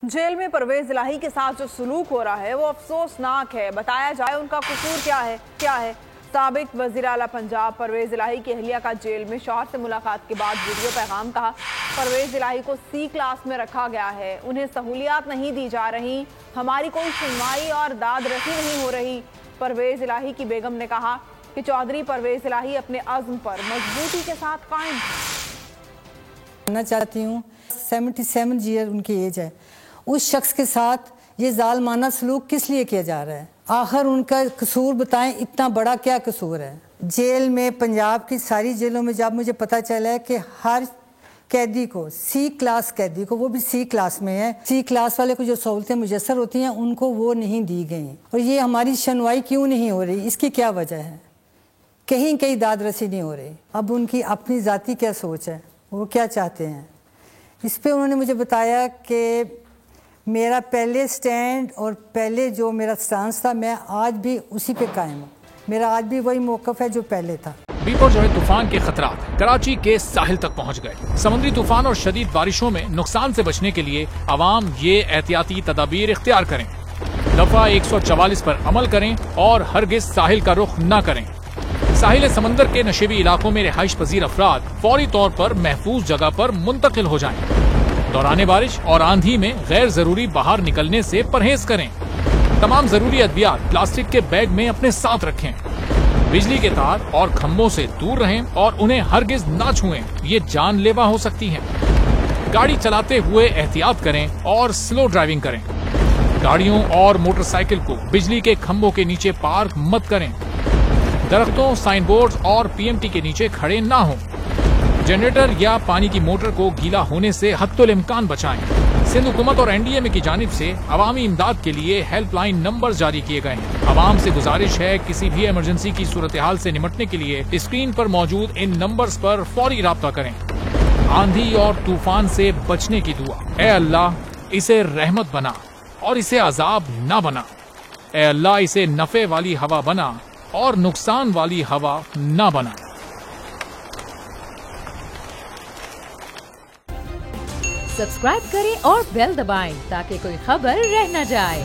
Jail में परवेज इलाही के साथ जो सुलूक हो रहा है वो अफसोसनाक है। बताया जाए उनका कसूर क्या है। साबिक वजीर आला पंजाब परवेज इलाही की अहलिया का जेल में शौहर से मुलाकात के बाद वीडियो पैगाम कहा, परवेज इलाही को सी क्लास में रखा गया है, उन्हें सहूलियात नहीं दी जा रही, हमारी कोई सुनवाई और दाद रसी नहीं हो रही। परवेज इलाही की बेगम ने कहा कि चौधरी परवेज इलाही अपने अज़्म पर मजबूती के साथ कायम करना चाहती हूँ। 77 ईयर उनकी एज है। उस शख्स के साथ ये जालमाना सलूक किस लिए किया जा रहा है? आखिर उनका कसूर बताएं, इतना बड़ा क्या कसूर है? जेल में, पंजाब की सारी जेलों में जब मुझे पता चला है कि हर कैदी को, सी क्लास कैदी को, वो भी सी क्लास में है, सी क्लास वाले को जो सहूलतें मुयसर होती हैं उनको वो नहीं दी गई, और ये हमारी सुनवाई क्यों नहीं हो रही, इसकी क्या वजह है? कहीं दाद रसी नहीं हो रही। अब उनकी अपनी ज़ाती क्या सोच है, वो क्या चाहते हैं, इस पर उन्होंने मुझे बताया कि मेरा पहले स्टैंड और पहले जो मेरा स्टांस था, मैं आज भी उसी पे कायम हूँ। मेरा आज भी वही मौक़िफ़ है जो पहले था। बिपरजॉय तूफान के खतरात कराची के साहिल तक पहुँच गए। समुद्री तूफान और शदीद बारिशों में नुकसान से बचने के लिए आवाम ये एहतियाती तदाबीर इख्तियार करें। दफा 144 पर अमल करें और हरगिज साहिल का रुख न करें। साहिल समंदर के नशेबी इलाकों में रिहाइश पजीर अफराद फौरी तौर पर महफूज जगह पर मुंतकिल हो जाएं। दौरान बारिश और आंधी में गैर जरूरी बाहर निकलने से परहेज करें। तमाम जरूरी अद्वियात प्लास्टिक के बैग में अपने साथ रखें। बिजली के तार और खंभों से दूर रहें और उन्हें हरगिज ना छुएं, ये जानलेवा हो सकती हैं। गाड़ी चलाते हुए एहतियात करें और स्लो ड्राइविंग करें। गाड़ियों और मोटरसाइकिल को बिजली के खंभों के नीचे पार्क मत करें। दरख्तों, साइन बोर्ड और पीएमटी के नीचे खड़े ना हों। जनरेटर या पानी की मोटर को गीला होने से हत्तुल इम्कान बचाएं। सिंध हुकूमत और एनडीएमए की जानिब से अवामी इमदाद के लिए हेल्पलाइन नंबर जारी किए गए हैं। अवाम से गुजारिश है, किसी भी इमरजेंसी की सूरत हाल से निपटने के लिए स्क्रीन पर मौजूद इन नंबर्स पर फौरी राब्ता करें। आंधी और तूफान से बचने की दुआ। ए अल्लाह, इसे रहमत बना और इसे अजाब न बना। ए अल्लाह, इसे नफे वाली हवा बना और नुकसान वाली हवा न बना। सब्सक्राइब करें और बेल दबाएं ताकि कोई खबर रह न जाए।